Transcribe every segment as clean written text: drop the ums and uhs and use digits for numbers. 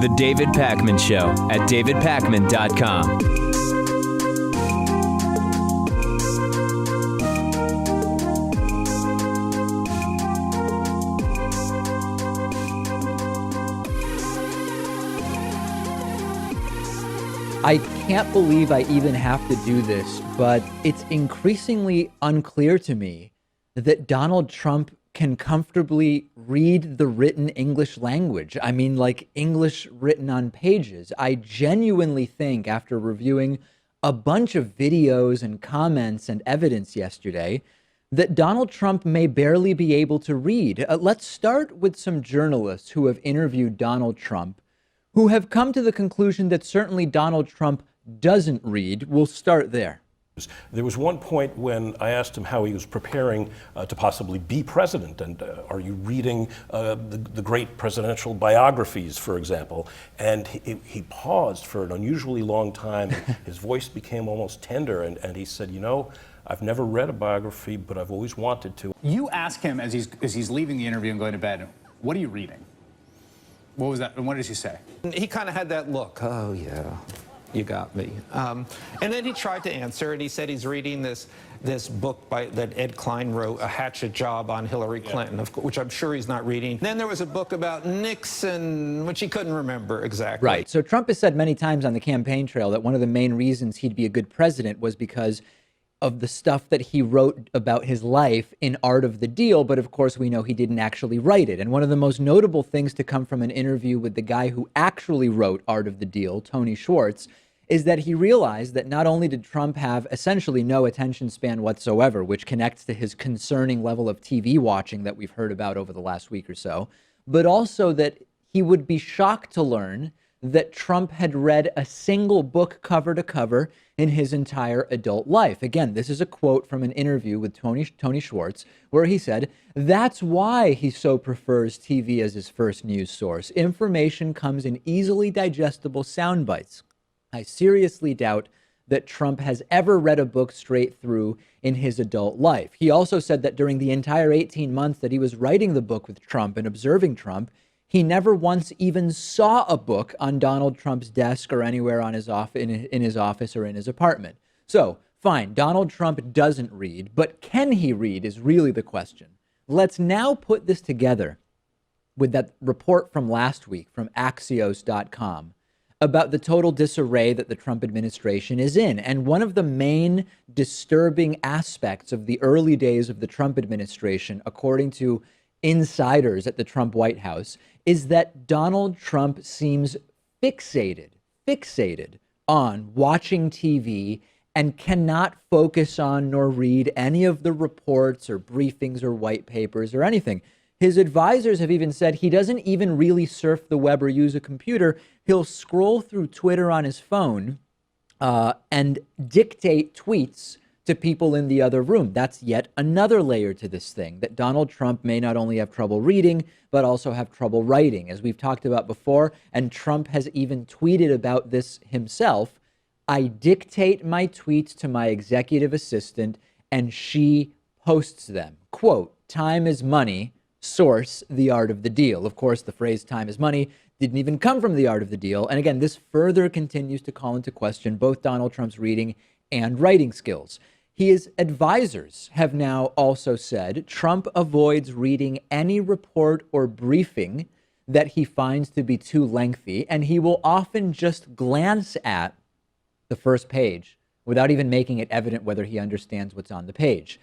The David Pakman Show at davidpakman.com. I can't believe I even have to do this, but it's increasingly unclear to me that Donald Trump can comfortably read the written English language. I mean, like English written on pages. I genuinely think, after reviewing a bunch of videos and comments and evidence yesterday, that Donald Trump may barely be able to read. Let's start with some journalists who have interviewed Donald Trump, who have come to the conclusion that certainly Donald Trump doesn't read. We'll start there. There was one point when I asked him how he was preparing to possibly be president, and are you reading the great presidential biographies, for example? And he paused for an unusually long time. His voice became almost tender, and he said, you know, I've never read a biography, but I've always wanted to. You ask him as he's leaving the interview and going to bed, what are you reading? What was that? And what did he say? He kind of had that look. Oh, yeah, you got me. And then he tried to answer, and he said he's reading this book that Ed Klein wrote, A Hatchet Job on Hillary Clinton, which I'm sure he's not reading. Then there was a book about Nixon, which he couldn't remember exactly. Right. So Trump has said many times on the campaign trail that one of the main reasons he'd be a good president was because of the stuff that he wrote about his life in Art of the Deal. But of course, we know he didn't actually write it. And one of the most notable things to come from an interview with the guy who actually wrote Art of the Deal, Tony Schwartz, is that he realized that not only did Trump have essentially no attention span whatsoever, which connects to his concerning level of TV watching that we've heard about over the last week or so, but also that he would be shocked to learn that Trump had read a single book cover to cover in his entire adult life. Again, this is a quote from an interview with Tony Schwartz, where he said, that's why he so prefers TV as his first news source. Information comes in easily digestible sound bites. I seriously doubt that Trump has ever read a book straight through in his adult life. He also said that during the entire 18 months that he was writing the book with Trump and observing Trump, he never once even saw a book on Donald Trump's desk or anywhere on his in his office or in his apartment. So, fine, Donald Trump doesn't read, but can he read is really the question. Let's now put this together with that report from last week from Axios.com about the total disarray that the Trump administration is in. And one of the main disturbing aspects of the early days of the Trump administration, according to insiders at the Trump White House, is that Donald Trump seems fixated on watching TV and cannot focus on nor read any of the reports or briefings or white papers or anything. His advisors have even said he doesn't even really surf the web or use a computer. He'll scroll through Twitter on his phone and dictate tweets to people in the other room. That's yet another layer to this thing, that Donald Trump may not only have trouble reading, but also have trouble writing, as we've talked about before. And Trump has even tweeted about this himself. I dictate my tweets to my executive assistant, and she posts them. Quote, time is money, source, The Art of the Deal. Of course, the phrase time is money didn't even come from The Art of the Deal. And again, this further continues to call into question both Donald Trump's reading and writing skills. His advisors have now also said Trump avoids reading any report or briefing that he finds to be too lengthy, and he will often just glance at the first page without even making it evident whether he understands what's on the page.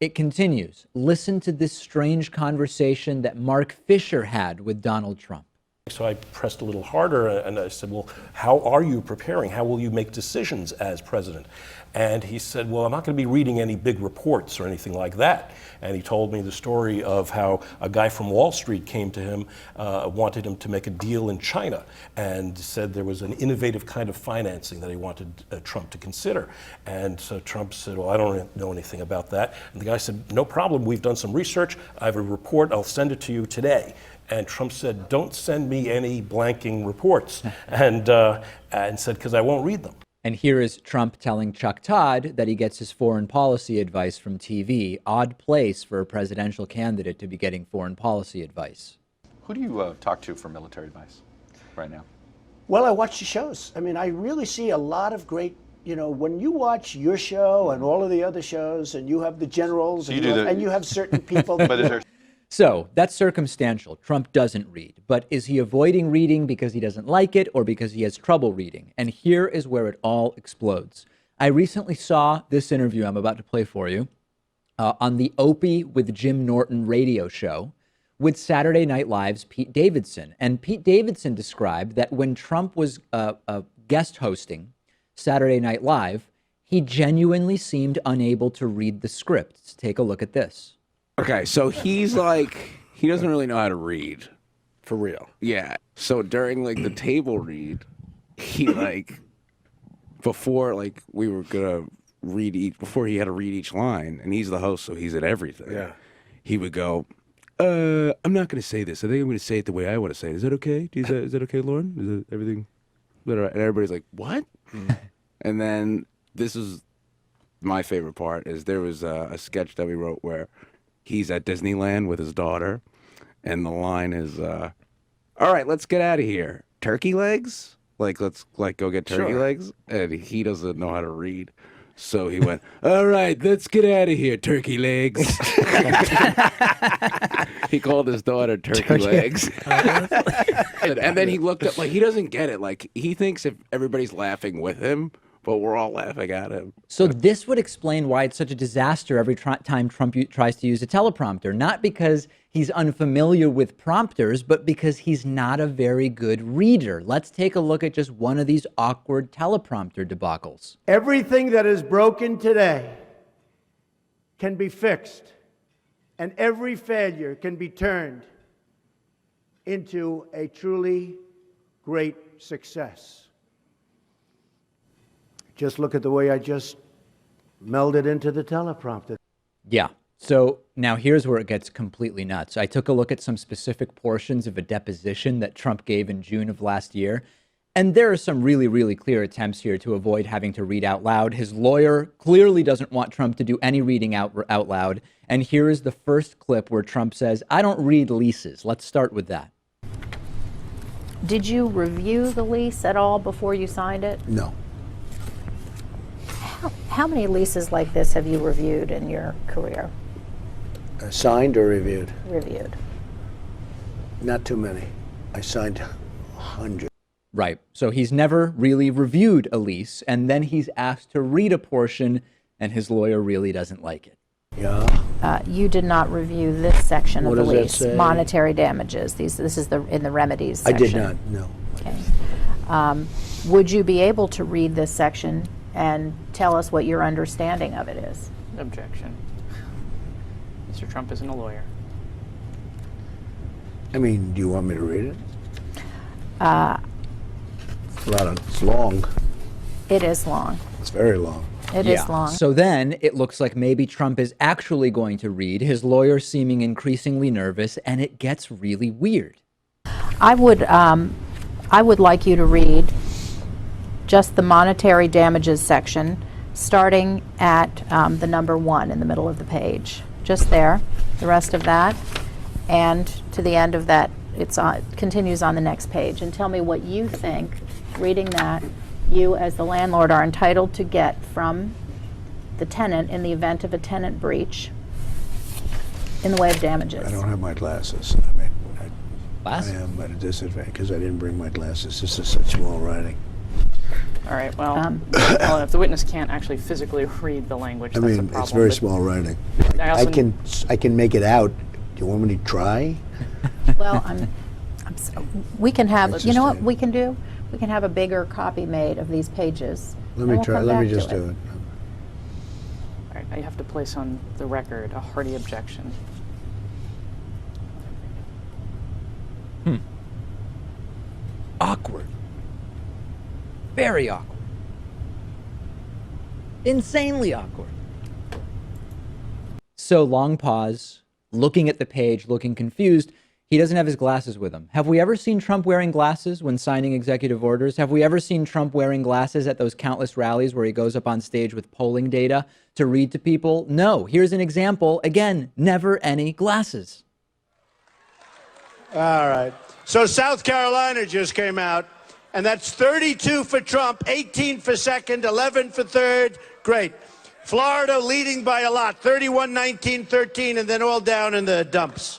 It continues. Listen to this strange conversation that Mark Fisher had with Donald Trump. So I pressed a little harder and I said, well, how are you preparing? How will you make decisions as president? And he said, well, I'm not going to be reading any big reports or anything like that. And he told me the story of how a guy from Wall Street came to him, wanted him to make a deal in China, and said there was an innovative kind of financing that he wanted Trump to consider. And so Trump said, well, I don't know anything about that. And the guy said, no problem, we've done some research. I have a report, I'll send it to you today. And Trump said, don't send me any blanking reports, and said, because I won't read them. And here is Trump telling Chuck Todd that he gets his foreign policy advice from TV. Odd place for a presidential candidate to be getting foreign policy advice. Who do you talk to for military advice right now? Well, I watch the shows. I mean, I really see a lot of great, you know, when you watch your show and all of the other shows and you have the generals and you have certain people. But is there... So that's circumstantial. Trump doesn't read. But is he avoiding reading because he doesn't like it or because he has trouble reading? And here is where it all explodes. I recently saw this interview I'm about to play for you on the Opie with Jim Norton radio show with Saturday Night Live's Pete Davidson. And Pete Davidson described that when Trump was guest hosting Saturday Night Live, he genuinely seemed unable to read the script. Take a look at this. Okay, so he's like, he doesn't really know how to read. For real. Yeah. So during like the table read, he like, before like we were gonna read each, before he had to read each line, and he's the host, so he's at everything. Yeah. He would go, I'm not gonna say this. I think I'm gonna say it the way I want to say it. Is that okay? Is that okay, Lauren? Is it everything? And everybody's like, what? And then this is my favorite part is there was a sketch that we wrote where he's at Disneyland with his daughter, and the line is, all right, let's get out of here. Turkey legs? Like, let's like go get turkey legs? And he doesn't know how to read. So he went, all right, let's get out of here, turkey legs. He called his daughter turkey legs. And then he looked up, like, he doesn't get it. Like, he thinks if everybody's laughing with him, but we're all laughing at him. So this would explain why it's such a disaster every time Trump tries to use a teleprompter. Not because he's unfamiliar with prompters, but because he's not a very good reader. Let's take a look at just one of these awkward teleprompter debacles. Everything that is broken today can be fixed, and every failure can be turned into a truly great success. Just look at the way I just melded into the teleprompter. Yeah. So now here's where it gets completely nuts. I took a look at some specific portions of a deposition that Trump gave in June of last year. And there are some really, really clear attempts here to avoid having to read out loud. His lawyer clearly doesn't want Trump to do any reading out loud. And here is the first clip where Trump says, I don't read leases. Let's start with that. Did you review the lease at all before you signed it? No. How many leases like this have you reviewed in your career? Signed or reviewed? Reviewed. Not too many. I signed 100. Right. So he's never really reviewed a lease, and then he's asked to read a portion, and his lawyer really doesn't like it. Yeah. You did not review this section What of the does that lease. say? Monetary damages. This is in the remedies I section. did not, no. Okay. Would you be able to read this section and tell us what your understanding of it is? Objection. Mr. Trump isn't a lawyer. I mean, do you want me to read it? It's long. It is long. It's very long. It is long. So then it looks like maybe Trump is actually going to read, his lawyer seeming increasingly nervous, and it gets really weird. I would like you to read just the monetary damages section, starting at the number 1 in the middle of the page. Just there, the rest of that, and to the end of that, it continues on the next page. And tell me what you think, reading that, you as the landlord are entitled to get from the tenant in the event of a tenant breach in the way of damages. I don't have my glasses. I mean, I Glasses? am at a disadvantage because I didn't bring my glasses. This is such small writing. All right, well, well, if the witness can't actually physically read the language, I that's a mean, problem. it's very but small writing. I also I can make it out. Do you want me to try? Well, we can have, Let's you know just what do it. we can do? We can have a bigger copy made of these pages. Let and me we'll try. come Let me back to just do it. All right, I have to place on the record a hearty objection. Awkward. Very awkward. Insanely awkward. So long pause, looking at the page, looking confused. He doesn't have his glasses with him. Have we ever seen Trump wearing glasses when signing executive orders? Have we ever seen Trump wearing glasses at those countless rallies where he goes up on stage with polling data to read to people? No. Here's an example. Again, never any glasses. All right. So South Carolina just came out, and that's 32 for Trump, 18 for second, 11 for third. Great. Florida leading by a lot, 31, 19, 13, and then all down in the dumps.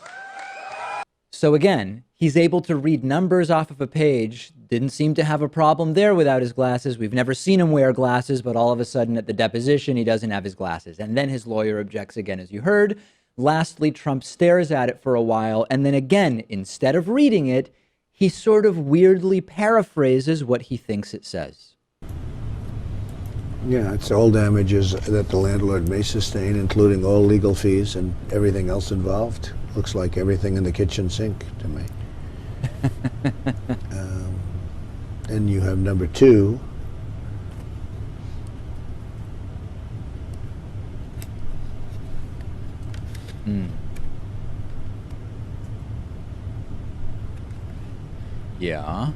So again, he's able to read numbers off of a page. Didn't seem to have a problem there without his glasses. We've never seen him wear glasses, but all of a sudden at the deposition, he doesn't have his glasses. And then his lawyer objects again, as you heard. Lastly, Trump stares at it for a while. And then again, instead of reading it, he sort of weirdly paraphrases what he thinks it says. Yeah, it's all damages that the landlord may sustain, including all legal fees and everything else involved. Looks like everything in the kitchen sink to me. Then you have number two. Yeah.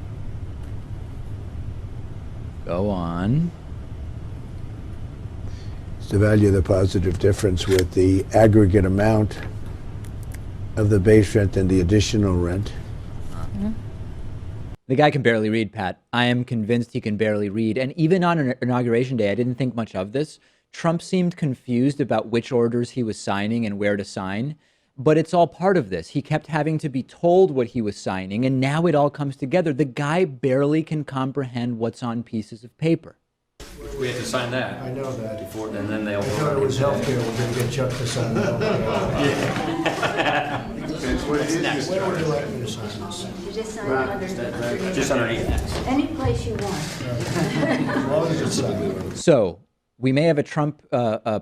Go on. It's to value the positive difference with the aggregate amount of the base rent and the additional rent. The guy can barely read, Pat. I am convinced he can barely read. And even on Inauguration Day, I didn't think much of this. Trump seemed confused about which orders he was signing and where to sign. But it's all part of this. He kept having to be told what he was signing, and now it all comes together. The guy barely can comprehend what's on pieces of paper. We have to sign that. I know that. Before, and then they'll. I thought it was healthcare. We're going to get Chuck to sign that. Where would you like me to sign this? You just sign underneath. Just underneath. Any place you want. As long as it's signed. So we may have a Trump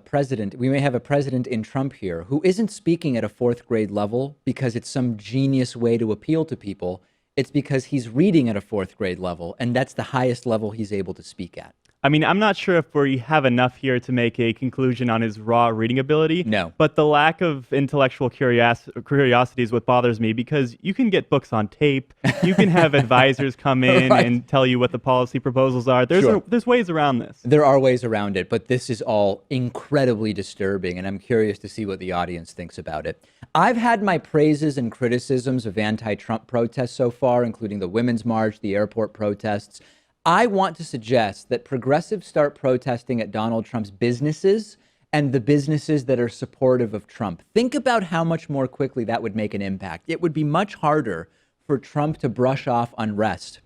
president. We may have a president in Trump here who isn't speaking at a fourth grade level because it's some genius way to appeal to people. It's because he's reading at a fourth grade level, and that's the highest level he's able to speak at. I mean, I'm not sure if we have enough here to make a conclusion on his raw reading ability. No. But the lack of intellectual curiosity is what bothers me, because you can get books on tape. You can have advisors come in Right. and tell you what the policy proposals are. There's ways around this. There are ways around it, but this is all incredibly disturbing, and I'm curious to see what the audience thinks about it. I've had my praises and criticisms of anti-Trump protests so far, including the Women's March, the airport protests. I want to suggest that progressives start protesting at Donald Trump's businesses and the businesses that are supportive of Trump. Think about how much more quickly that would make an impact. It would be much harder for Trump to brush off unrest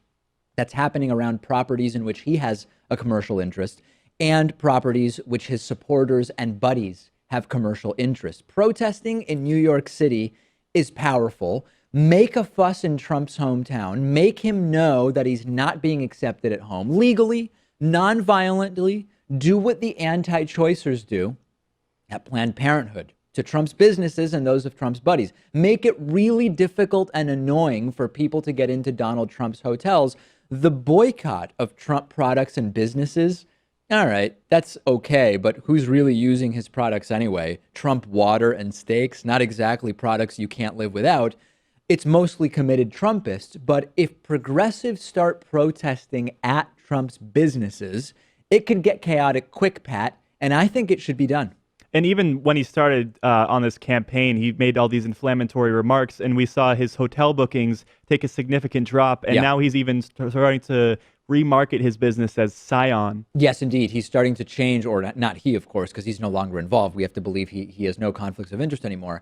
that's happening around properties in which he has a commercial interest and properties which his supporters and buddies have commercial interest. Protesting in New York City is powerful. Make a fuss in Trump's hometown. Make him know that he's not being accepted at home. Legally, non-violently, do what the anti-choicers do at Planned Parenthood to Trump's businesses and those of Trump's buddies. Make it really difficult and annoying for people to get into Donald Trump's hotels. The boycott of Trump products and businesses, all right, that's okay, but who's really using his products anyway? Trump water and steaks, not exactly products you can't live without. It's mostly committed Trumpists, but if progressives start protesting at Trump's businesses, it could get chaotic quick, Pat, and I think it should be done. And even when he started on this campaign, he made all these inflammatory remarks, and we saw his hotel bookings take a significant drop, and now he's even starting to remarket his business as Scion. Yes, indeed. He's starting to change, or not he, of course, because he's no longer involved. We have to believe he has no conflicts of interest anymore.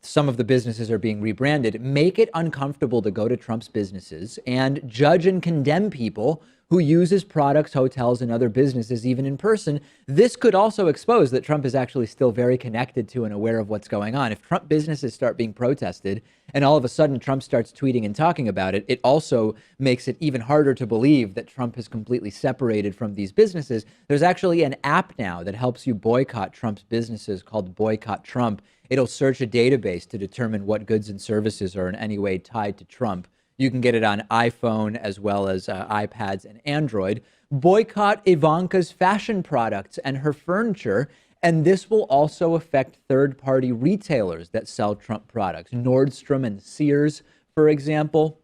Some of the businesses are being rebranded. Make it uncomfortable to go to Trump's businesses and judge and condemn people who use his products, hotels, and other businesses, even in person. This could also expose that Trump is actually still very connected to and aware of what's going on. If Trump businesses start being protested and all of a sudden Trump starts tweeting and talking about it, it also makes it even harder to believe that Trump is completely separated from these businesses. There's actually an app now that helps you boycott Trump's businesses called Boycott Trump. It'll search a database to determine what goods and services are in any way tied to Trump. You can get it on iPhone as well as iPads and Android. Boycott Ivanka's fashion products and her furniture, And this will also affect third-party retailers that sell Trump products, Nordstrom and Sears, for example.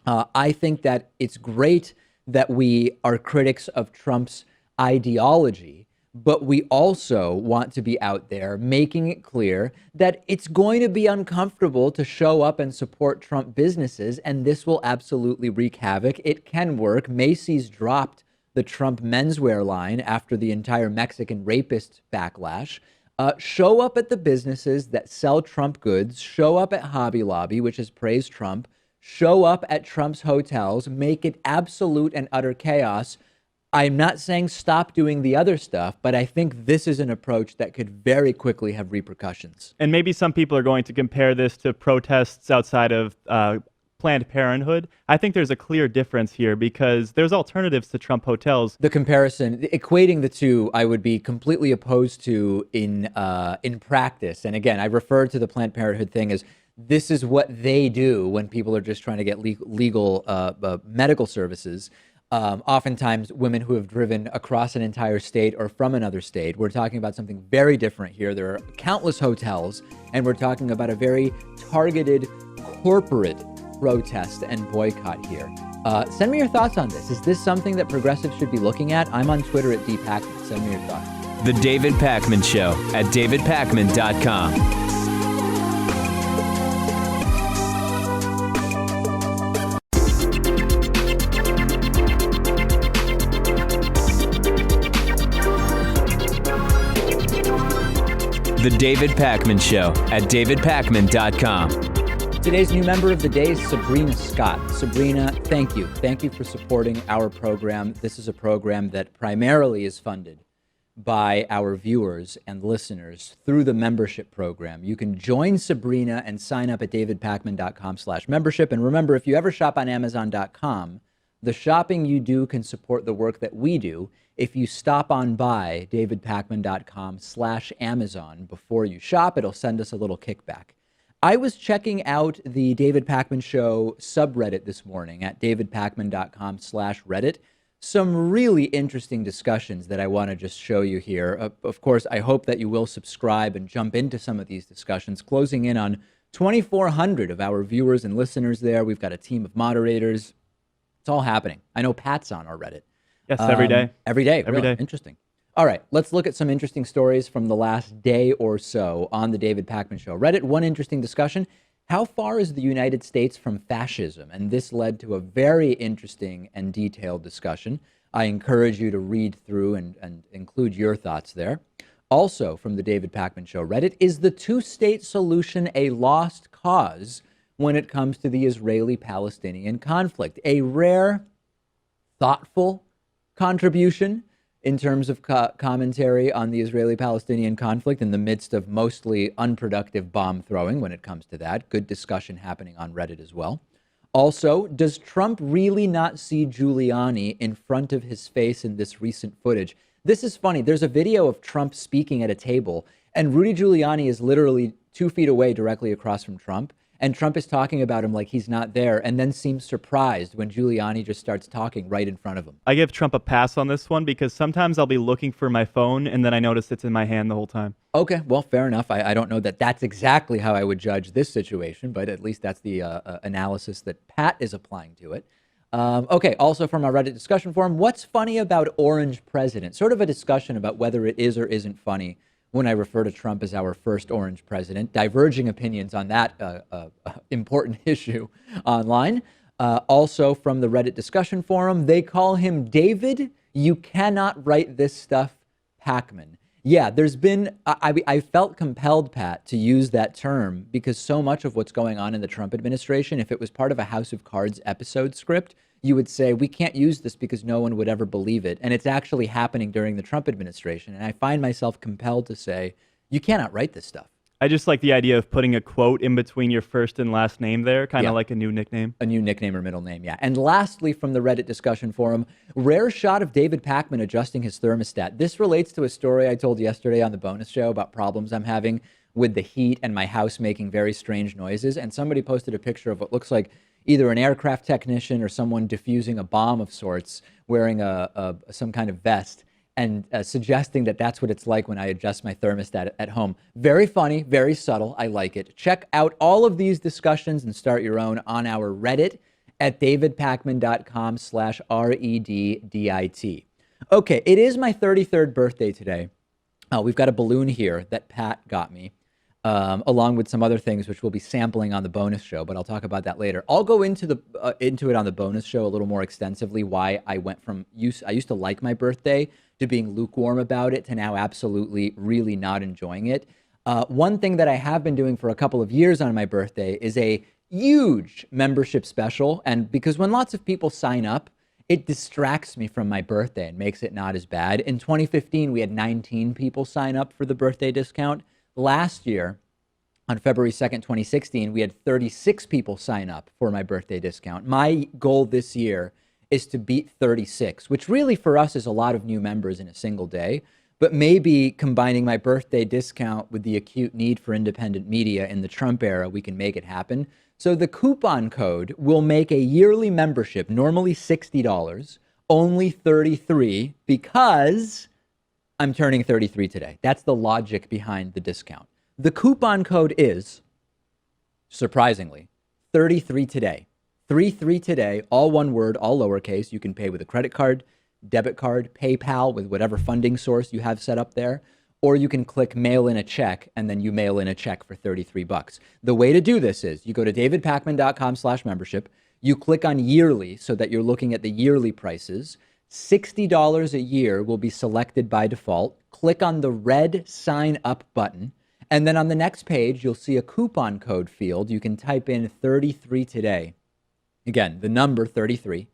I think that it's great that we are critics of Trump's ideology, but we also want to be out there making it clear that it's going to be uncomfortable to show up and support Trump businesses, and this will absolutely wreak havoc. It can work. Macy's dropped the Trump menswear line after the entire Mexican rapist backlash. Show up at the businesses that sell Trump goods. Show up at Hobby Lobby, which has praised Trump. Show up at Trump's hotels. Make it absolute and utter chaos. I'm not saying stop doing the other stuff, but I think this is an approach that could very quickly have repercussions. And maybe some people are going to compare this to protests outside of Planned Parenthood. I think there's a clear difference here because there's alternatives to Trump hotels. The comparison, equating the two, I would be completely opposed to in practice. And again, I refer to the Planned Parenthood thing as this is what they do when people are just trying to get legal medical services. Oftentimes, women who have driven across an entire state or from another state. We're talking about something very different here. There are countless hotels, and we're talking about a very targeted corporate protest and boycott here. Send me your thoughts on this. Is this something that progressives should be looking at? I'm on Twitter at @dpakman. Send me your thoughts. The David Pakman Show at davidpakman.com. The David Pakman Show at davidpakman.com. Today's new member of the day is Sabrina Scott. Sabrina, thank you. Thank you for supporting our program. This is a program that primarily is funded by our viewers and listeners through the membership program. You can join Sabrina and sign up at davidpakman.com/membership. And remember, if you ever shop on Amazon.com, the shopping you do can support the work that we do. If you stop on by davidpakman.com/Amazon before you shop, it'll send us a little kickback. I was checking out the David Pakman Show subreddit this morning at davidpakman.com/Reddit. Some really interesting discussions that I want to just show you here. Of course, I hope that you will subscribe and jump into some of these discussions, closing in on 2,400 of our viewers and listeners there. We've got a team of moderators. It's all happening. I know Pat's on our Reddit. Yes, every day. Every day. Every really day. Interesting. All right, let's look at some interesting stories from the last day or so on the David Pakman Show Reddit. One interesting discussion: how far is the United States from fascism? And this led to a very interesting and detailed discussion. I encourage you to read through and include your thoughts there. Also from the David Pakman Show Reddit: is the two-state solution a lost cause when it comes to the Israeli-Palestinian conflict? A rare, thoughtful contribution in terms of commentary on the Israeli-Palestinian conflict in the midst of mostly unproductive bomb throwing when it comes to that. Good discussion happening on Reddit as well. Also, does Trump really not see Giuliani in front of his face in this recent footage? This is funny. There's a video of Trump speaking at a table, and Rudy Giuliani is literally 2 feet away directly across from Trump. And Trump is talking about him like he's not there, and then seems surprised when Giuliani just starts talking right in front of him. I give Trump a pass on this one because sometimes I'll be looking for my phone and then I notice it's in my hand the whole time. Okay, well, fair enough. I don't know that that's exactly how I would judge this situation, but at least that's the analysis that Pat is applying to it. Okay, also from our Reddit discussion forum, what's funny about Orange President? Sort of a discussion about whether it is or isn't funny when I refer to Trump as our first orange president. Diverging opinions on that important issue online. Also from the Reddit discussion forum, they call him David, you cannot write this stuff, Pakman. Yeah, there's been, I felt compelled, Pat, to use that term because so much of what's going on in the Trump administration, if it was part of a House of Cards episode script, you would say, we can't use this because no one would ever believe it. And it's actually happening during the Trump administration. And I find myself compelled to say, you cannot write this stuff. I just like the idea of putting a quote in between your first and last name there, kind of like a new nickname. A new nickname or middle name, yeah. And lastly, from the Reddit discussion forum, rare shot of David Pakman adjusting his thermostat. This relates to a story I told yesterday on the bonus show about problems I'm having with the heat and my house making very strange noises. And somebody posted a picture of what looks like either an aircraft technician or someone defusing a bomb of sorts wearing some kind of vest. and suggesting that that's what it's like when I adjust my thermostat at home. Very funny, very subtle. I like it. Check out all of these discussions and start your own on our Reddit at davidpakman.com/reddit. Okay, it is my 33rd birthday today. We've got a balloon here that Pat got me, along with some other things which we'll be sampling on the bonus show, but I'll talk about that later. I'll go into it on the bonus show a little more extensively, why I went from I used to like my birthday to being lukewarm about it to now absolutely really not enjoying it. One thing that I have been doing for a couple of years on my birthday is a huge membership special, and because when lots of people sign up, it distracts me from my birthday and makes it not as bad. In 2015, we had 19 people sign up for the birthday discount. Last year, on February 2nd, 2016, we had 36 people sign up for my birthday discount. My goal this year is to beat 36, which really for us is a lot of new members in a single day. But maybe combining my birthday discount with the acute need for independent media in the Trump era, we can make it happen. So the coupon code will make a yearly membership, normally $60, only $33 because I'm turning 33 today. That's the logic behind the discount. The coupon code is, surprisingly, 33 today. 33 today, all one word, all lowercase. You can pay with a credit card, debit card, PayPal, with whatever funding source you have set up there. Or you can click mail in a check, and then you mail in a check for $33. The way to do this is you go to davidpakman.com/membership. You click on yearly so that you're looking at the yearly prices. $60 a year will be selected by default. Click on the red sign up button. And then on the next page, you'll see a coupon code field. You can type in 33 today. Again, the number 33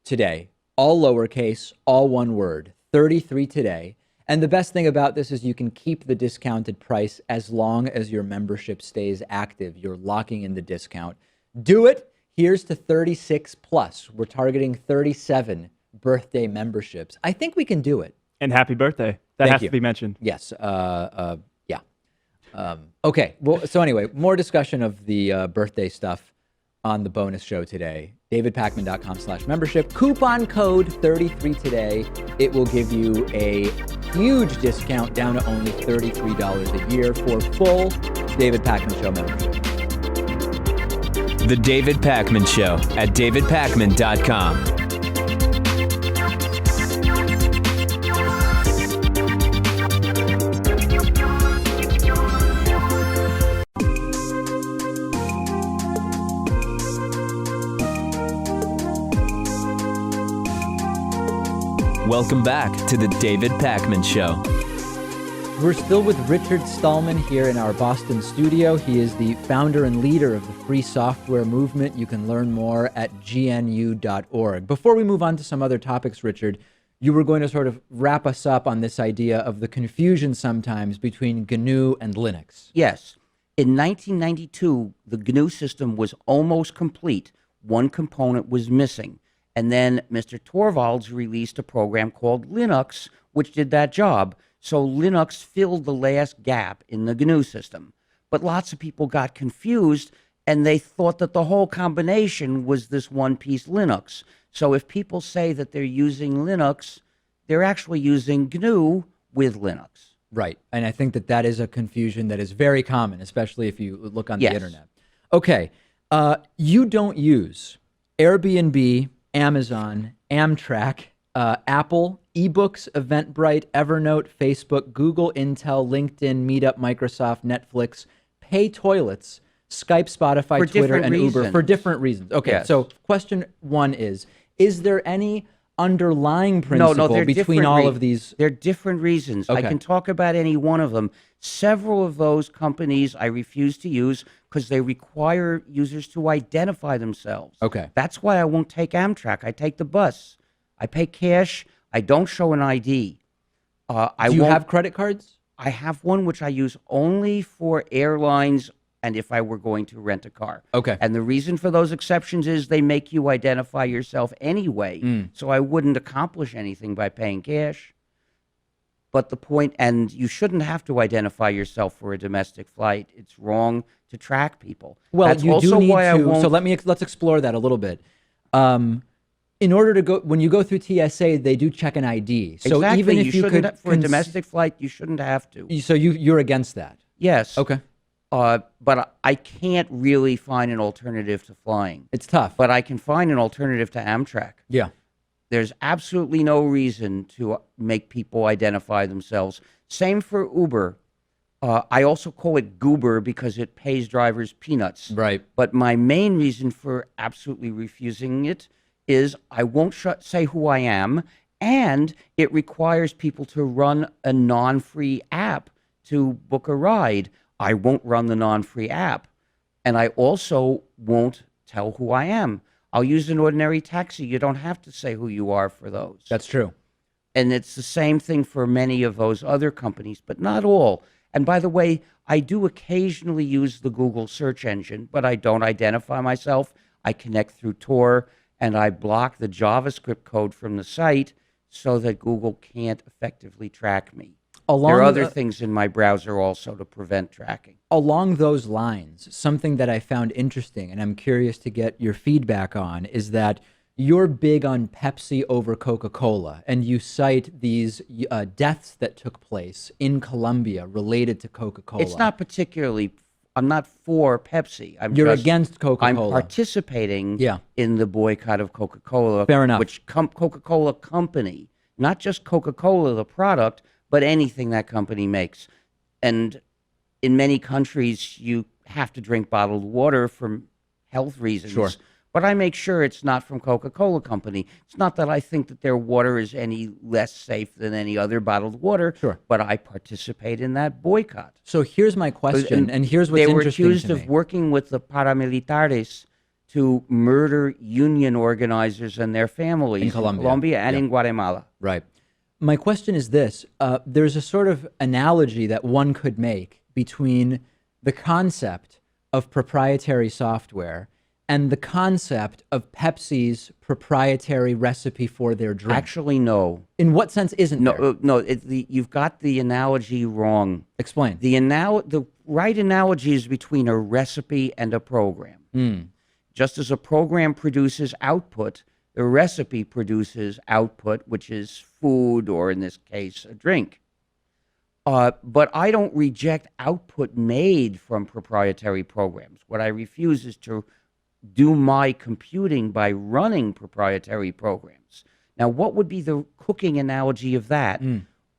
today, all lowercase, all one word, 33 today. And the best thing about this is you can keep the discounted price as long as your membership stays active. You're locking in the discount. Do it. Here's to 36 plus. We're targeting 37 birthday memberships. I think we can do it. And happy birthday. That Thank has you. to be mentioned. Yes. Yeah. Okay. Well, so anyway, more discussion of the birthday stuff on the bonus show today. davidpakman.com/membership. Coupon code 33 today. It will give you a huge discount down to only $33 a year for full David Pakman Show membership. The David Pakman Show at davidpakman.com. Welcome back to the David Pakman Show. We're still with Richard Stallman here in our Boston studio. He is the founder and leader of the free software movement. You can learn more at gnu.org. Before we move on to some other topics, Richard, you were going to sort of wrap us up on this idea of the confusion sometimes between GNU and Linux. Yes. In 1992, the GNU system was almost complete. One component was missing. And then Mr. Torvalds released a program called Linux, which did that job. So Linux filled the last gap in the GNU system. But lots of people got confused, and they thought that the whole combination was this one-piece Linux. So if people say that they're using Linux, they're actually using GNU with Linux. Right. And I think that that is a confusion that is very common, especially if you look on Yes. the internet. Okay. You don't use Airbnb, Amazon, Amtrak, Apple, eBooks, Eventbrite, Evernote, Facebook, Google, Intel, LinkedIn, Meetup, Microsoft, Netflix, Pay Toilets, Skype, Spotify, For Twitter, different and Uber reasons. for different reasons. Okay, Yes. so question one is there any underlying principle they're between different all of these? They're different reasons. I Okay. can talk about any one of them. Several of those companies I refuse to use because they require users to identify themselves. Okay. That's why I won't take Amtrak. I take the bus. I pay cash. I don't show an ID. Do you have credit cards? I have one which I use only for airlines and if I were going to rent a car. Okay. And the reason for those exceptions is they make you identify yourself anyway. So I wouldn't accomplish anything by paying cash. But the point, and you shouldn't have to identify yourself for a domestic flight. It's wrong to track people. Well, That's you also do need why I to. won't. So let's explore that a little bit. in order to go, when you go through TSA, they do check an ID. So Exactly. even if you shouldn't could for a domestic flight, you shouldn't have to. So you're against that? Yes. Okay. But I can't really find an alternative to flying. It's tough. But I can find an alternative to Amtrak. Yeah. There's absolutely no reason to make people identify themselves. Same for Uber. I also call it Goober because it pays drivers peanuts. Right. But my main reason for absolutely refusing it is I won't say who I am, and it requires people to run a non-free app to book a ride. I won't run the non-free app. And I also won't tell who I am. I'll use an ordinary taxi. You don't have to say who you are for those. That's true. And it's the same thing for many of those other companies, but not all. And by the way, I do occasionally use the Google search engine, but I don't identify myself. I connect through Tor, and I block the JavaScript code from the site so that Google can't effectively track me. There are other things in my browser also to prevent tracking. Along those lines, something that I found interesting, and I'm curious to get your feedback on, is that you're big on Pepsi over Coca-Cola, and you cite these deaths that took place in Colombia related to Coca-Cola. It's not particularly, I'm not for Pepsi. You're against Coca-Cola. I'm participating in the boycott of Coca-Cola. Fair enough. Which Coca-Cola Company, not just Coca-Cola, the product, but anything that company makes. And in many countries, you have to drink bottled water for health reasons. Sure. But I make sure it's not from Coca-Cola Company. It's not that I think that their water is any less safe than any other bottled water, but I participate in that boycott. So here's my question, and here's what's interesting They were accused to of me. working with the paramilitares to murder union organizers and their families In Colombia. and in Guatemala. Right. My question is this. There's a sort of analogy that one could make between the concept of proprietary software and the concept of Pepsi's proprietary recipe for their drink. Actually, no. In what sense isn't there? No, you've got the analogy wrong. Explain. The right analogy is between a recipe and a program. Just as a program produces output, the recipe produces output, which is food, or in this case, a drink. But I don't reject output made from proprietary programs. What I refuse is to do my computing by running proprietary programs. Now, what would be the cooking analogy of that?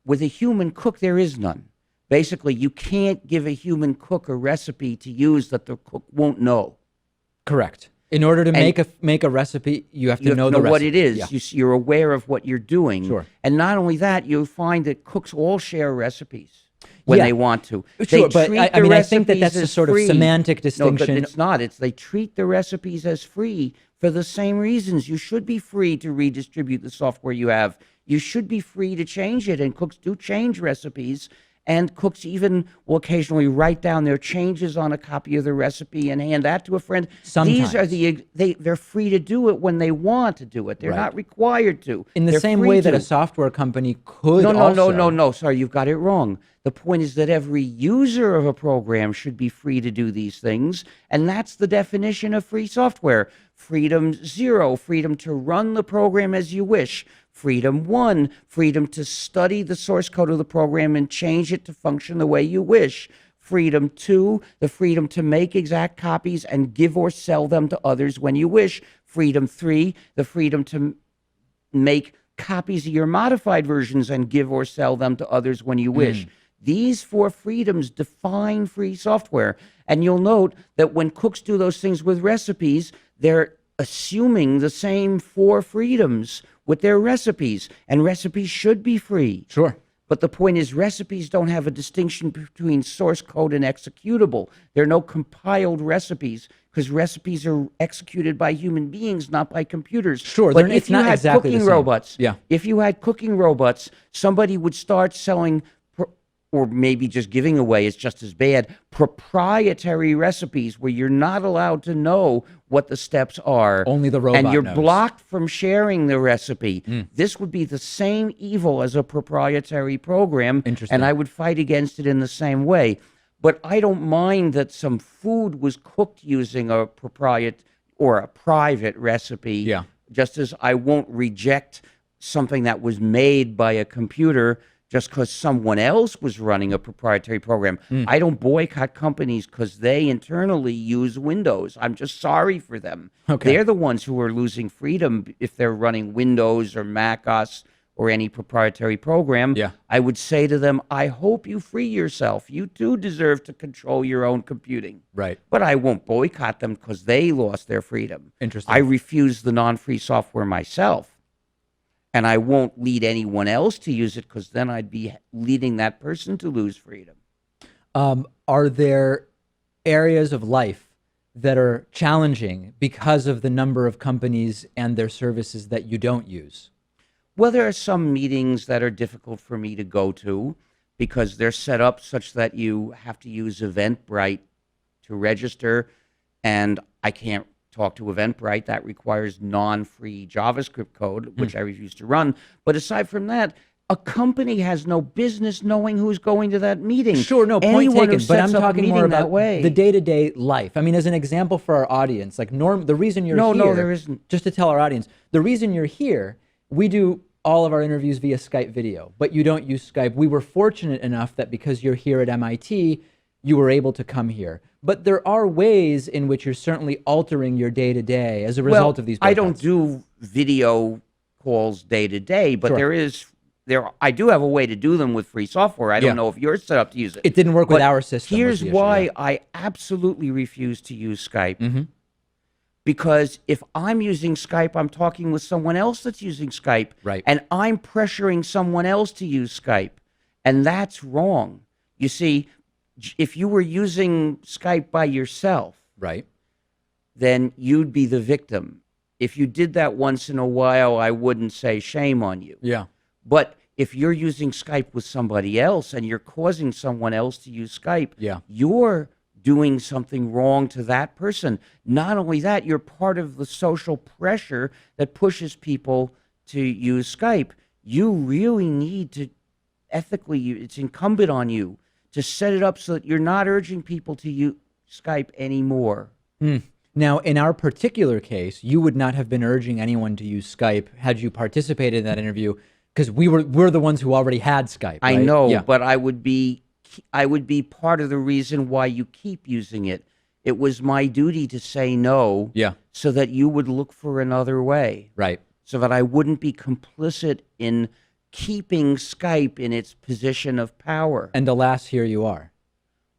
With a human cook, there is none. Basically, you can't give a human cook a recipe to use that the cook won't know. Correct. In order to make a recipe, you have to know the recipe. What it is. Yeah. You're aware of what you're doing. Sure. And not only that, you'll find that cooks all share recipes when they want to. Sure, They but treat I the mean, I think that recipes that's a as sort of free. semantic No, distinction. but it's not. They treat the recipes as free for the same reasons. You should be free to redistribute the software you have. You should be free to change it, and cooks do change recipes. And cooks even will occasionally write down their changes on a copy of the recipe and hand that to a friend. Sometimes. These are they're free to do it when they want to do it. They're not required to. In the They're same free way that to. a software company could No. Sorry, you've got it wrong. The point is that every user of a program should be free to do these things, and that's the definition of free software. Freedom 0, freedom to run the program as you wish. Freedom 1, freedom to study the source code of the program and change it to function the way you wish. Freedom 2, the freedom to make exact copies and give or sell them to others when you wish. Freedom 3, the freedom to make copies of your modified versions and give or sell them to others when you wish. These 4 freedoms define free software. And you'll note that when cooks do those things with recipes, they're assuming the same 4 freedoms with their recipes. And recipes should be free. Sure. But the point is, recipes don't have a distinction between source code and executable. There are no compiled recipes, because recipes are executed by human beings, not by computers. Sure, but it's if you not had exactly the cooking same. robots, Yeah. if you had cooking robots, somebody would start selling, or maybe just giving away, it's just as bad, proprietary recipes where you're not allowed to know what the steps are. Only the robot And you're knows. blocked from sharing the recipe. This would be the same evil as a proprietary program. Interesting. And I would fight against it in the same way. But I don't mind that some food was cooked using a proprietary or a private recipe. Yeah. just as I won't reject something that was made by a computer just because someone else was running a proprietary program. I don't boycott companies because they internally use Windows. I'm just sorry for them. Okay. They're the ones who are losing freedom if they're running Windows or Mac OS or any proprietary program. Yeah. I would say to them, I hope you free yourself. You too deserve to control your own computing. Right. But I won't boycott them because they lost their freedom. Interesting. I refuse the non-free software myself. And I won't lead anyone else to use it because then I'd be leading that person to lose freedom. Are there areas of life that are challenging because of the number of companies and their services that you don't use? Well, there are some meetings that are difficult for me to go to because they're set up such that you have to use Eventbrite to register, and I can't talk to Eventbrite. That requires non-free JavaScript code, which I refuse to run. But aside from that, a company has no business knowing who's going to that meeting. Sure, no, point Anyone who taken. But I'm sets up a talking more meeting that about way. the day-to-day life. I mean, as an example for our audience, like the reason you're here. No, there isn't. Just to tell our audience, the reason you're here, we do all of our interviews via Skype video, but you don't use Skype. We were fortunate enough that because you're here at MIT, you were able to come here. But there are ways in which you're certainly altering your day-to-day as a result of these boycotts. I don't do video calls day to day, but Sure. I do have a way to do them with free software. I don't know if you're set up to use it. It didn't work with But our system. Here's why I absolutely refuse to use Skype. Because if I'm using Skype, I'm talking with someone else that's using Skype. Right. And I'm pressuring someone else to use Skype. And that's wrong. You see, if you were using Skype by yourself, right, then you'd be the victim. If you did that once in a while, I wouldn't say shame on you. Yeah. But if you're using Skype with somebody else and you're causing someone else to use Skype, you're doing something wrong to that person. Not only that, you're part of the social pressure that pushes people to use Skype. You really need to, ethically, it's incumbent on you to set it up so that you're not urging people to use Skype anymore. Now, in our particular case, you would not have been urging anyone to use Skype had you participated in that interview, because we're the ones who already had Skype. I right? know, but I would be part of the reason why you keep using it. It was my duty to say no, so that you would look for another way, right? So that I wouldn't be complicit in keeping Skype in its position of power. And alas, here you are.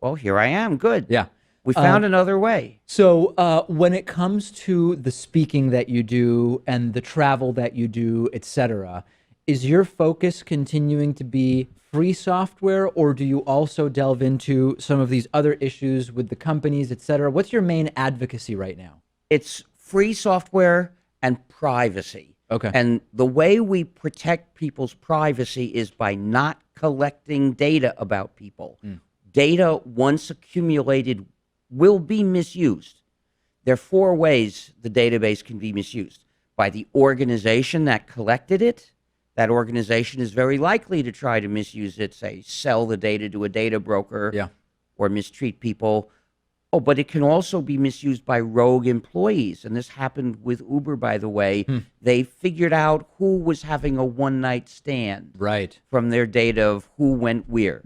Well, here I am. Good. Yeah. We found another way. So when it comes to the speaking that you do and the travel that you do, etc., is your focus continuing to be free software, or do you also delve into some of these other issues with the companies, etc.? What's your main advocacy right now? It's free software and privacy. Okay. And the way we protect people's privacy is by not collecting data about people. Data, once accumulated, will be misused. There are 4 ways the database can be misused. By the organization that collected it. That organization is very likely to try to misuse it, say, sell the data to a data broker or mistreat people. Oh, but it can also be misused by rogue employees. And this happened with Uber, by the way. They figured out who was having a one-night stand from their data of who went where.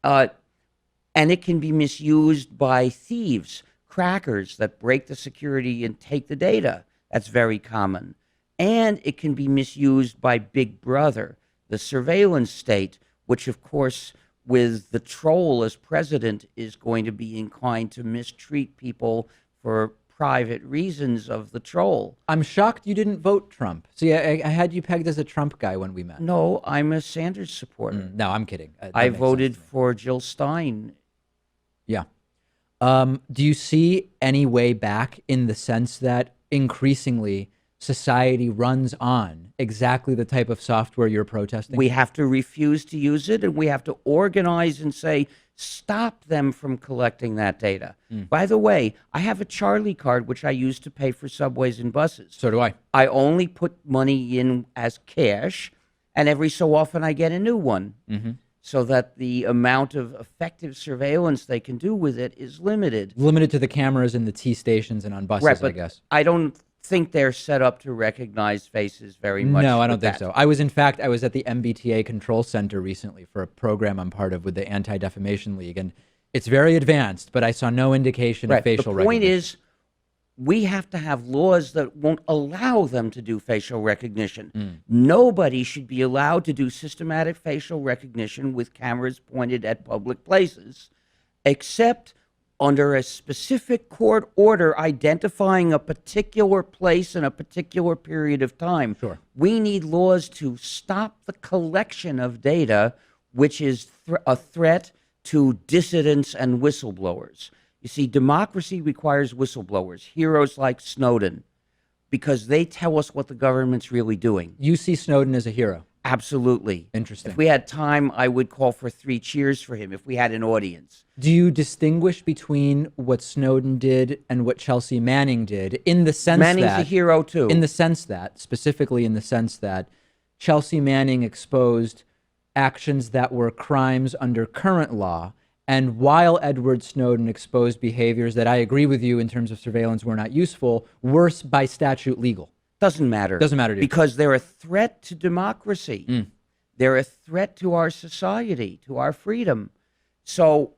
And it can be misused by thieves, crackers that break the security and take the data. That's very common. And it can be misused by Big Brother, the surveillance state, which, of course, with the troll as president, is going to be inclined to mistreat people for private reasons of the troll. I'm shocked you didn't vote Trump. See, I had you pegged as a Trump guy when we met. No, I'm a Sanders supporter. No, I'm kidding. I voted for Jill Stein. Yeah. Do you see any way back in the sense that increasingly society runs on exactly the type of software you're protesting? We have to refuse to use it, and we have to organize and say, stop them from collecting that data. By the way, I have a Charlie card, which I use to pay for subways and buses. So do I. I only put money in as cash, and every so often I get a new one. So that the amount of effective surveillance they can do with it is limited. Limited to the cameras in the T stations and on buses, Right, but I guess. I don't think they're set up to recognize faces very much. No, I don't with think that. so. I was at the MBTA Control Center recently for a program I'm part of with the Anti-Defamation League, and it's very advanced, but I saw no indication of facial The point recognition. is, we have to have laws that won't allow them to do facial recognition. Nobody should be allowed to do systematic facial recognition with cameras pointed at public places, except under a specific court order identifying a particular place in a particular period of time. Sure. We need laws to stop the collection of data, which is a threat to dissidents and whistleblowers. You see, democracy requires whistleblowers, heroes like Snowden, because they tell us what the government's really doing. You see Snowden as a hero? Absolutely. Interesting. If we had time, I would call for 3 cheers for him if we had an audience. Do you distinguish between what Snowden did and what Chelsea Manning did in the sense Manning's that... a hero, too. In the sense that, specifically in the sense that Chelsea Manning exposed actions that were crimes under current law, and while Edward Snowden exposed behaviors that I agree with you in terms of surveillance were not useful, were by statute legal? Doesn't matter. Doesn't matter to you. Because they're a threat to democracy. They're a threat to our society, to our freedom. So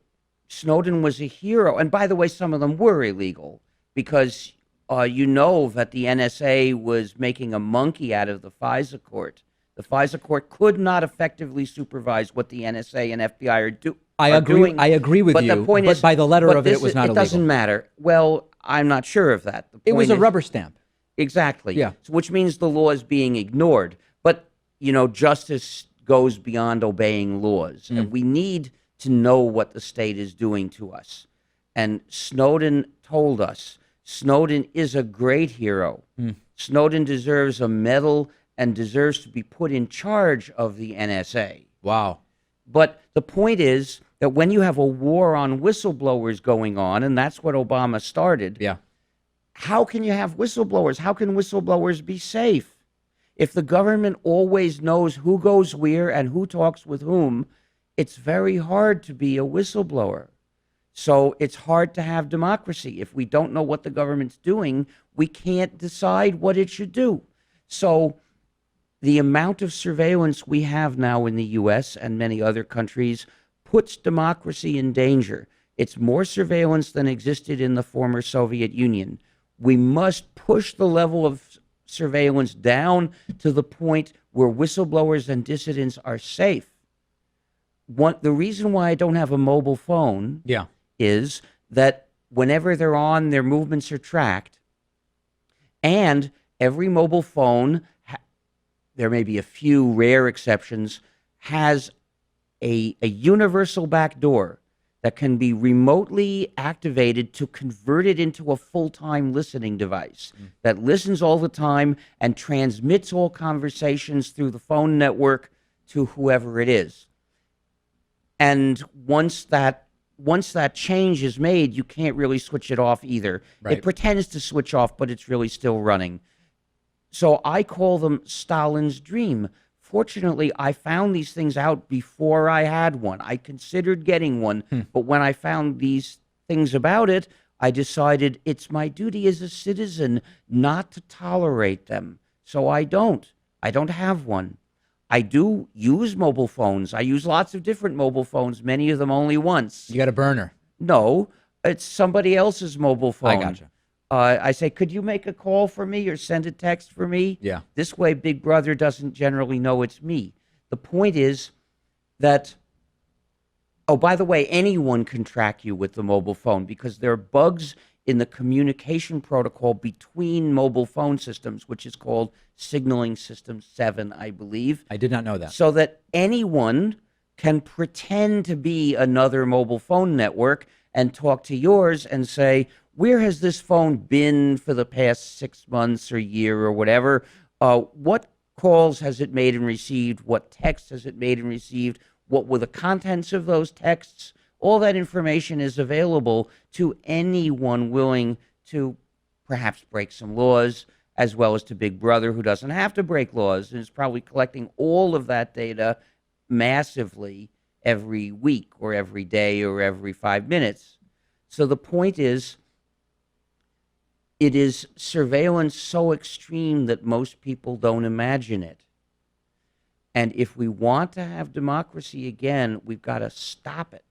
Snowden was a hero. And by the way, some of them were illegal because you know that the NSA was making a monkey out of the FISA court. The FISA court could not effectively supervise what the NSA and FBI are doing. I agree with but you, the point but is, by the letter but of it, it was not illegal. It doesn't matter. Well, I'm not sure of that. It was a rubber stamp. Exactly. Yeah. So, which means the law is being ignored. But, you know, justice goes beyond obeying laws. And we need to know what the state is doing to us. And Snowden told us. Snowden is a great hero. Snowden deserves a medal and deserves to be put in charge of the NSA. Wow. But the point is that when you have a war on whistleblowers going on, and that's what Obama started, how can you have whistleblowers? How can whistleblowers be safe? If the government always knows who goes where and who talks with whom, it's very hard to be a whistleblower. So it's hard to have democracy. If we don't know what the government's doing, we can't decide what it should do. So the amount of surveillance we have now in the U.S. and many other countries puts democracy in danger. It's more surveillance than existed in the former Soviet Union. We must push the level of surveillance down to the point where whistleblowers and dissidents are safe. The reason why I don't have a mobile phone is that whenever they're on, their movements are tracked. And every mobile phone, there may be a few rare exceptions, has a universal backdoor that can be remotely activated to convert it into a full-time listening device that listens all the time and transmits all conversations through the phone network to whoever it is. And once that change is made, you can't really switch it off either. Right. It pretends to switch off, but it's really still running. So I call them Stalin's dream. Fortunately, I found these things out before I had one. I considered getting one, but when I found these things about it, I decided it's my duty as a citizen not to tolerate them. So I don't have one. I do use mobile phones. I use lots of different mobile phones, many of them only once. You got a burner? No, it's somebody else's mobile phone. I gotcha. I say, could you make a call for me or send a text for me? Yeah. This way, Big Brother doesn't generally know it's me. The point is that, oh, by the way, anyone can track you with the mobile phone because there are bugs in the communication protocol between mobile phone systems, which is called Signaling System 7, I believe. I did not know that. So that anyone can pretend to be another mobile phone network and talk to yours and say, where has this phone been for the past 6 months or year or whatever? What calls has it made and received? What texts has it made and received? What were the contents of those texts? All that information is available to anyone willing to perhaps break some laws, as well as to Big Brother, who doesn't have to break laws and is probably collecting all of that data massively every week or every day or every 5 minutes. So the point is, it is surveillance so extreme that most people don't imagine it. And if we want to have democracy again, we've got to stop it.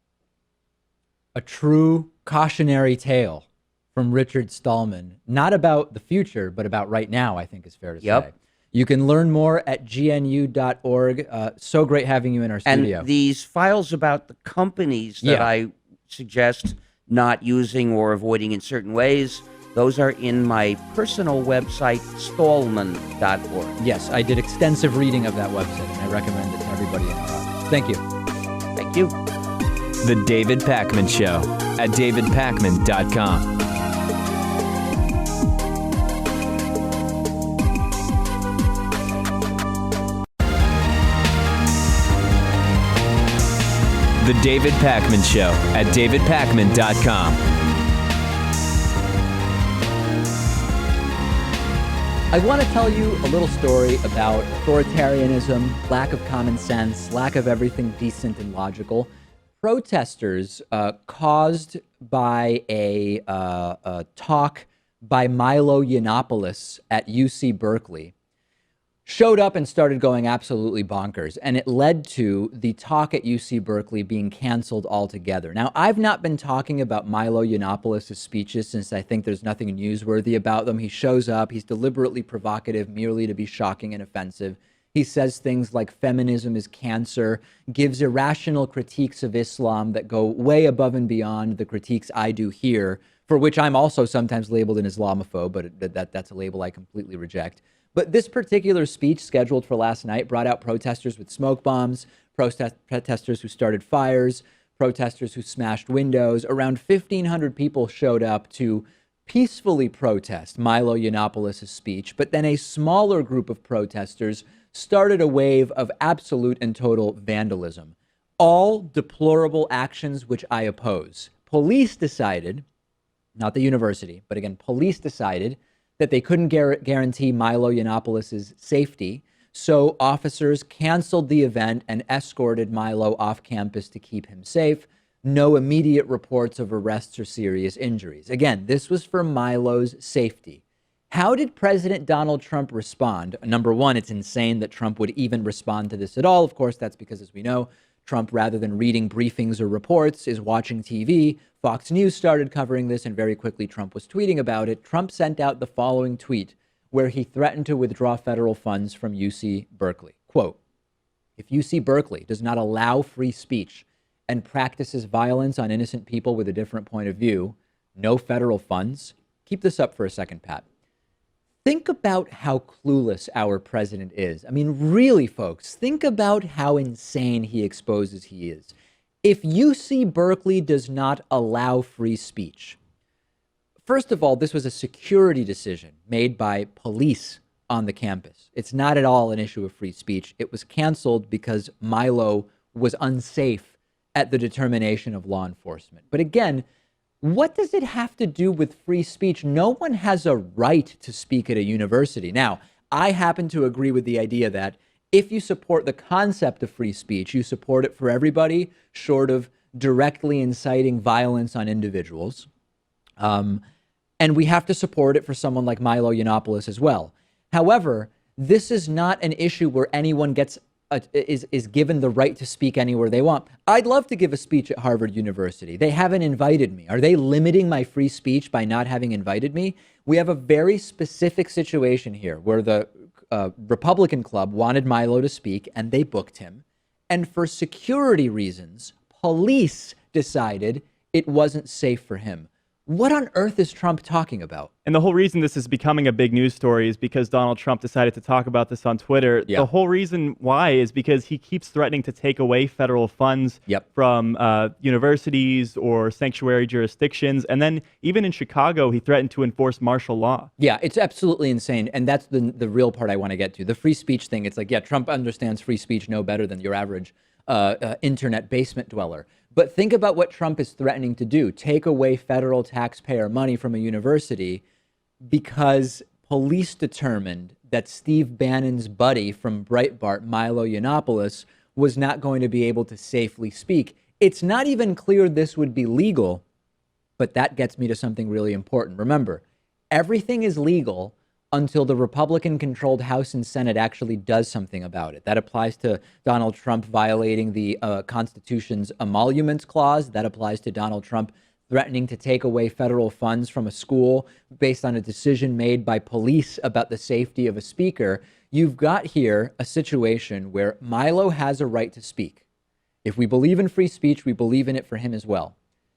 A true cautionary tale from Richard Stallman, not about the future, but about right now, I think is fair to say. You can learn more at gnu.org. So great having you in our studio. And these files about the companies that I suggest not using or avoiding in certain ways, those are in my personal website, stallman.org. Yes, I did extensive reading of that website, and I recommend it to everybody in our audience. Thank you. Thank you. The David Pakman Show at davidpakman.com. The David Pakman Show at davidpakman.com. I want to tell you a little story about authoritarianism, lack of common sense, lack of everything decent and logical. Protesters caused by a talk by Milo Yiannopoulos at UC Berkeley showed up and started going absolutely bonkers. And it led to the talk at UC Berkeley being canceled altogether. Now, I've not been talking about Milo Yiannopoulos' speeches since I think there's nothing newsworthy about them. He shows up, he's deliberately provocative merely to be shocking and offensive. He says things like feminism is cancer, gives irrational critiques of Islam that go way above and beyond the critiques I do here, for which I'm also sometimes labeled an Islamophobe, but that's a label I completely reject. But this particular speech scheduled for last night brought out protesters with smoke bombs, protesters who started fires, protesters who smashed windows. Around 1,500 people showed up to peacefully protest Milo Yiannopoulos' speech, but then a smaller group of protesters started a wave of absolute and total vandalism. All deplorable actions which I oppose. Police decided, not the university, but again, police decided that they couldn't guarantee Milo Yiannopoulos' safety, so officers canceled the event and escorted Milo off campus to keep him safe. No immediate reports of arrests or serious injuries. Again, this was for Milo's safety. How did President Donald Trump respond? Number one, it's insane that Trump would even respond to this at all. Of course, that's because, as we know, Trump, rather than reading briefings or reports, is watching TV. Fox News started covering this, and very quickly Trump was tweeting about it. Trump sent out the following tweet where he threatened to withdraw federal funds from UC Berkeley. Quote, "If UC Berkeley does not allow free speech and practices violence on innocent people with a different point of view, no federal funds." Keep this up for a second, Pat. Think about how clueless our president is. I mean, really, folks, think about how insane he exposes he is. If UC Berkeley does not allow free speech, first of all, this was a security decision made by police on the campus. It's not at all an issue of free speech. It was canceled because Milo was unsafe at the determination of law enforcement. But again, what does it have to do with free speech? No one has a right to speak at a university. Now, I happen to agree with the idea that if you support the concept of free speech, you support it for everybody, short of directly inciting violence on individuals. And we have to support it for someone like Milo Yiannopoulos as well. However, this is not an issue where anyone is given the right to speak anywhere they want. I'd love to give a speech at Harvard University. They haven't invited me. Are they limiting my free speech by not having invited me? We have a very specific situation here where the Republican club wanted Milo to speak and they booked him. And for security reasons, police decided it wasn't safe for him. What on earth is Trump talking about? And the whole reason this is becoming a big news story is because Donald Trump decided to talk about this on Twitter. The whole reason why is because he keeps threatening to take away federal funds from universities or sanctuary jurisdictions. And then even in Chicago, he threatened to enforce martial law. Yeah, it's absolutely insane. And that's the real part I want to get to. The free speech thing, it's like, yeah, Trump understands free speech no better than your average internet basement dweller. But think about what Trump is threatening to do, take away federal taxpayer money from a university because police determined that Steve Bannon's buddy from Breitbart, Milo Yiannopoulos, was not going to be able to safely speak. It's not even clear this would be legal, but that gets me to something really important. Remember, Everything is legal until the Republican-controlled House and Senate actually does something about it. That applies to Donald Trump violating the Constitution's emoluments clause. That applies to Donald Trump threatening to take away federal funds from a school based on a decision made by police about the safety of a speaker. You've got here a situation where Milo has a right to speak. If we believe in free speech, we believe in it for him as well.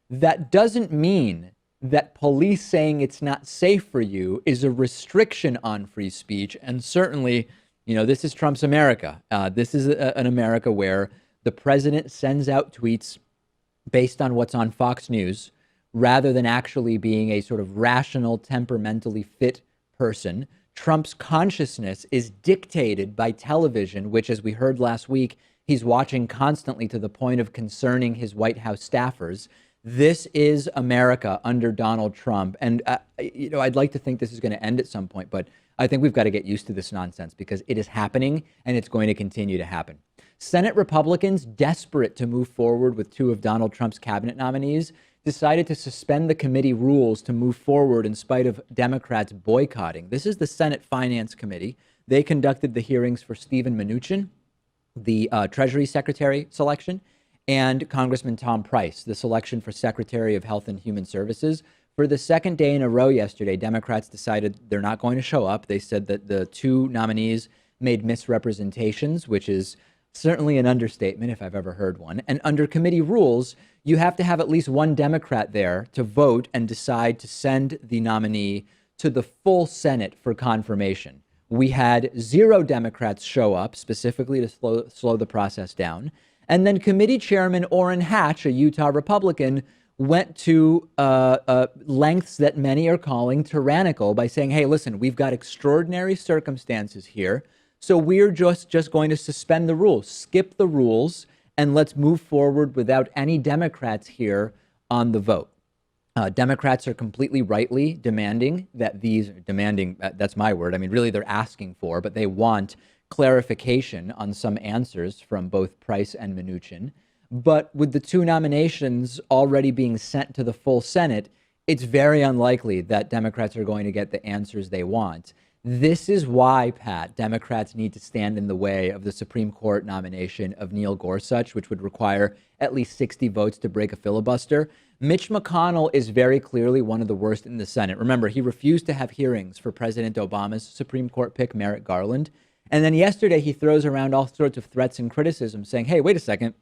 That doesn't mean that police saying it's not safe for you is a restriction on free speech. And certainly, this is Trump's America. This is an America where the president sends out tweets based on what's on Fox News, rather than actually being a sort of rational, temperamentally fit person. Trump's consciousness is dictated by television, which, as we heard last week, he's watching constantly to the point of concerning his White House staffers. This is America under Donald Trump. And, I'd like to think this is going to end at some point, but I think we've got to get used to this nonsense because it is happening and it's going to continue to happen. Senate Republicans, desperate to move forward with two of Donald Trump's cabinet nominees, decided to suspend the committee rules to move forward in spite of Democrats boycotting. This is the Senate Finance Committee. They conducted the hearings for Stephen Mnuchin, the Treasury Secretary selection, and Congressman Tom Price, the selection for Secretary of Health and Human Services. For the second day in a row yesterday, Democrats decided they're not going to show up. They said that the two nominees made misrepresentations, which is certainly an understatement if I've ever heard one. And under committee rules, you have to have at least one Democrat there to vote and decide to send the nominee to the full Senate for confirmation. We had 0 Democrats show up specifically to slow the process down. And then committee chairman Orrin Hatch, a Utah Republican, went to lengths that many are calling tyrannical by saying, hey, listen, we've got extraordinary circumstances here. So we're just going to suspend the rules, skip the rules, and let's move forward without any Democrats here on the vote. Democrats are completely rightly demanding that that's my word. I mean, really, they're asking for, but they want clarification on some answers from both Price and Mnuchin. But with the two nominations already being sent to the full Senate, it's very unlikely that Democrats are going to get the answers they want. This is why, Pat, Democrats need to stand in the way of the Supreme Court nomination of Neil Gorsuch, which would require at least 60 votes to break a filibuster. Mitch McConnell is very clearly one of the worst in the Senate. Remember, he refused to have hearings for President Obama's Supreme Court pick, Merrick Garland. And then yesterday, he throws around all sorts of threats and criticism, saying, hey, wait a second,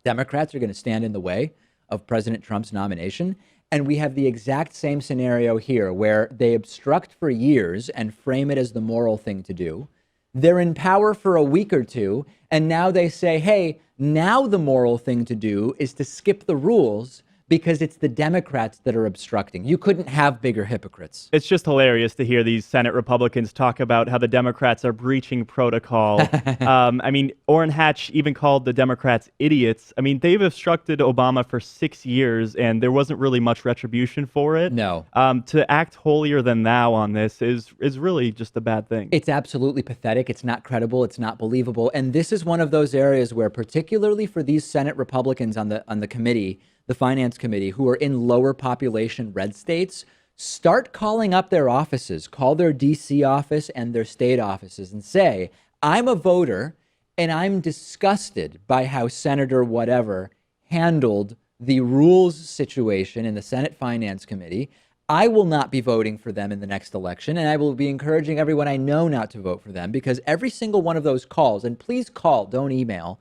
Democrats are going to stand in the way of President Trump's nomination. And we have the exact same scenario here where they obstruct for years and frame it as the moral thing to do. They're in power for a week or two, and now they say, hey, now the moral thing to do is to skip the rules because it's the Democrats that are obstructing. You couldn't have bigger hypocrites. It's just hilarious to hear these Senate Republicans talk about how the Democrats are breaching protocol. I mean, Orrin Hatch even called the Democrats idiots. I mean, they've obstructed Obama for 6 years, and there wasn't really much retribution for it. No. To act holier than thou on this is really just a bad thing. It's absolutely pathetic. It's not credible. It's not believable. And this is one of those areas where, particularly for these Senate Republicans on the committee, the Finance Committee, who are in lower population red states, start calling up their offices, call their DC office and their state offices and say, I'm a voter and I'm disgusted by how Senator whatever handled the rules situation in the Senate Finance Committee. I will not be voting for them in the next election, and I will be encouraging everyone I know not to vote for them, because every single one of those calls, and please call, don't email,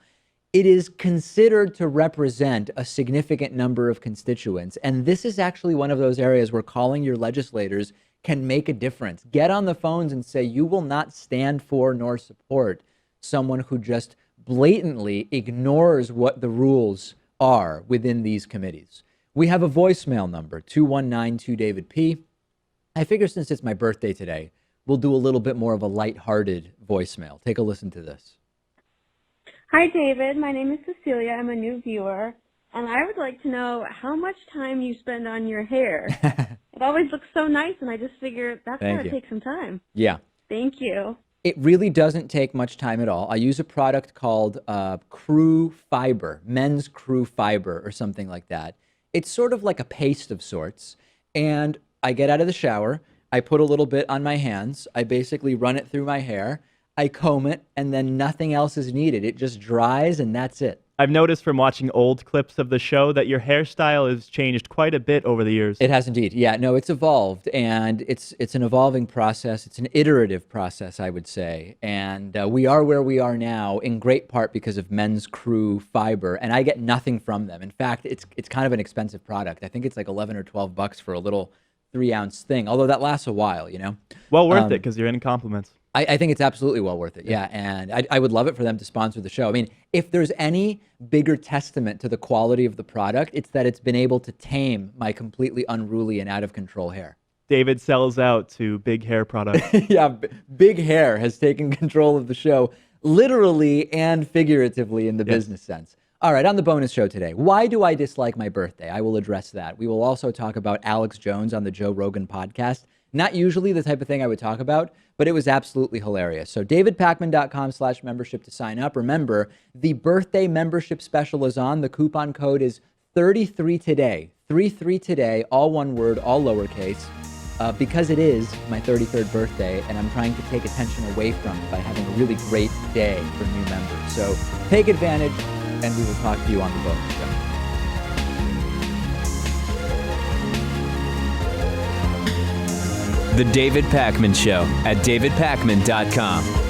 it is considered to represent a significant number of constituents. And this is actually one of those areas where calling your legislators can make a difference. Get on the phones and say you will not stand for nor support someone who just blatantly ignores what the rules are within these committees. We have a voicemail number, 219-2-DAVID-P. I figure since it's my birthday today, we'll do a little bit more of a lighthearted voicemail. Take a listen to this. Hi, David. My name is Cecilia. I'm a new viewer, and I would like to know how much time you spend on your hair. It always looks so nice, and I just figure that's going to take some time. Yeah. Thank you. It really doesn't take much time at all. I use a product called Crew Fiber, Men's Crew Fiber or something like that. It's sort of like a paste of sorts, and I get out of the shower, I put a little bit on my hands. I basically run it through my hair. I comb it, and then nothing else is needed. It just dries, and that's it. I've noticed from watching old clips of the show that your hairstyle has changed quite a bit over the years. It has indeed. Yeah, no, it's evolved, and it's an evolving process. It's an iterative process, I would say. And we are where we are now in great part because of Men's Crew Fiber, and I get nothing from them. In fact, it's kind of an expensive product. I think it's like 11 or 12 bucks for a little 3-ounce thing, although that lasts a while, you know? Well worth it because you're in compliments. I think it's absolutely well worth it. Yeah. And I would love it for them to sponsor the show. I mean, if there's any bigger testament to the quality of the product, it's that it's been able to tame my completely unruly and out of control hair. David sells out to big hair products. Yeah. Big hair has taken control of the show, literally and figuratively in the business sense. All right. On the bonus show today, why do I dislike my birthday? I will address that. We will also talk about Alex Jones on the Joe Rogan podcast. Not usually the type of thing I would talk about, but it was absolutely hilarious. So davidpakman.com/membership to sign up. Remember, the birthday membership special is on. The coupon code is 33 today. 33 today, all one word, all lowercase, because it is my 33rd birthday, and I'm trying to take attention away from it by having a really great day for new members. So take advantage, and we will talk to you on the bonus show. The David Pakman Show at davidpakman.com.